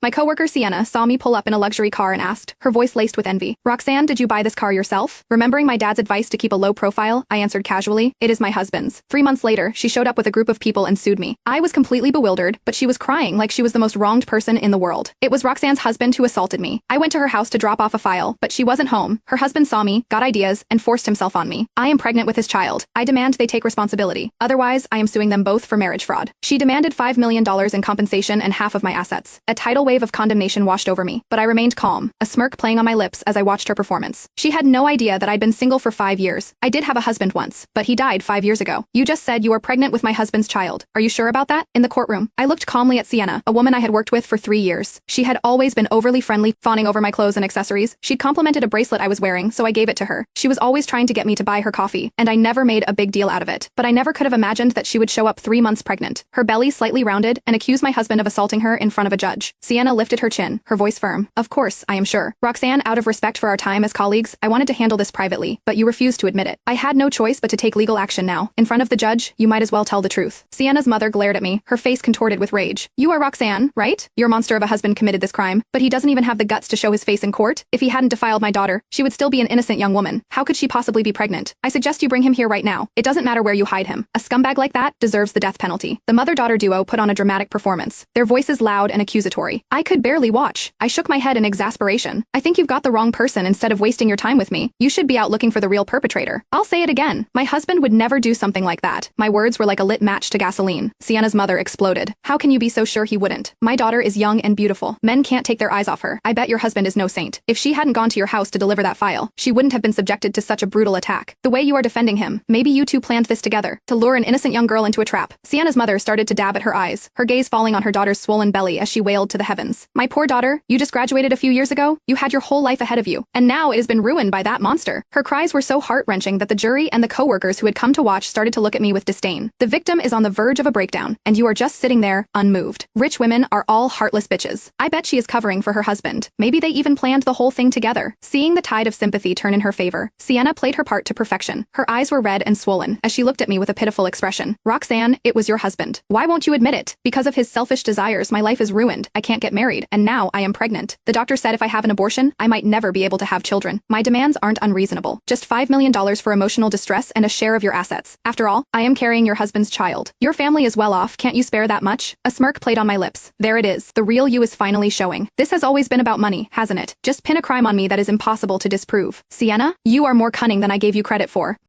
My coworker Sienna saw me pull up in a luxury car and asked, her voice laced with envy, "Roxanne, did you buy this car yourself?" Remembering my dad's advice to keep a low profile, I answered casually, "It is my husband's." 3 months later, she showed up with a group of people and sued me. I was completely bewildered, but she was crying like she was the most wronged person in the world. It was Roxanne's husband who assaulted me. I went to her house to drop off a file, but she wasn't home. Her husband saw me, got ideas, and forced himself on me. I am pregnant with his child. I demand they take responsibility. Otherwise, I am suing them both for marriage fraud. She demanded $5 million in compensation and half of my assets. A tidal wave of condemnation washed over me, but I remained calm, a smirk playing on my lips as I watched her performance. She had no idea that I'd been single for 5 years. I did have a husband once, but he died 5 years ago. You just said you are pregnant with my husband's child. Are you sure about that? In the courtroom, I looked calmly at Sienna, a woman I had worked with for 3 years. She had always been overly friendly, fawning over my clothes and accessories. She'd complimented a bracelet I was wearing, so I gave it to her. She was always trying to get me to buy her coffee, and I never made a big deal out of it. But I never could have imagined that she would show up 3 months pregnant, her belly slightly rounded, and accuse my husband of assaulting her in front of a judge. Sienna lifted her chin, her voice firm. Of course, I am sure. Roxanne, out of respect for our time as colleagues, I wanted to handle this privately, but you refused to admit it. I had no choice but to take legal action now. In front of the judge, you might as well tell the truth. Sienna's mother glared at me, her face contorted with rage. You are Roxanne, right? Your monster of a husband committed this crime, but he doesn't even have the guts to show his face in court. If he hadn't defiled my daughter, she would still be an innocent young woman. How could she possibly be pregnant? I suggest you bring him here right now. It doesn't matter where you hide him. A scumbag like that deserves the death penalty. The mother-daughter duo put on a dramatic performance, their voices loud and accusatory. I could barely watch. I shook my head in exasperation. I think you've got the wrong person. Instead of wasting your time with me, you should be out looking for the real perpetrator. I'll say it again. My husband would never do something like that. My words were like a lit match to gasoline. Sienna's mother exploded. How can you be so sure he wouldn't? My daughter is young and beautiful. Men can't take their eyes off her. I bet your husband is no saint. If she hadn't gone to your house to deliver that file, she wouldn't have been subjected to such a brutal attack. The way you are defending him, maybe you two planned this together, to lure an innocent young girl into a trap. Sienna's mother started to dab at her eyes, her gaze falling on her daughter's swollen belly as she wailed to the heavens. My poor daughter, you just graduated a few years ago. You had your whole life ahead of you, and now it has been ruined by that monster. Her cries were so heart-wrenching that the jury and the co-workers who had come to watch started to look at me with disdain. The victim is on the verge of a breakdown, and you are just sitting there, unmoved. Rich women are all heartless bitches. I bet she is covering for her husband. Maybe they even planned the whole thing together. Seeing the tide of sympathy turn in her favor, Sienna played her part to perfection. Her eyes were red and swollen as she looked at me with a pitiful expression. Roxanne, it was your husband. Why won't you admit it? Because of his selfish desires, my life is ruined. I can't get married, and now I am pregnant. The doctor said if I have an abortion, I might never be able to have children. My demands aren't unreasonable. Just $5 million for emotional distress and a share of your assets. After all, I am carrying your husband's child. Your family is well off. Can't you spare that much? A smirk played on my lips. There it is. The real you is finally showing. This has always been about money, hasn't it? Just pin a crime on me that is impossible to disprove. Sienna, you are more cunning than I gave you credit for.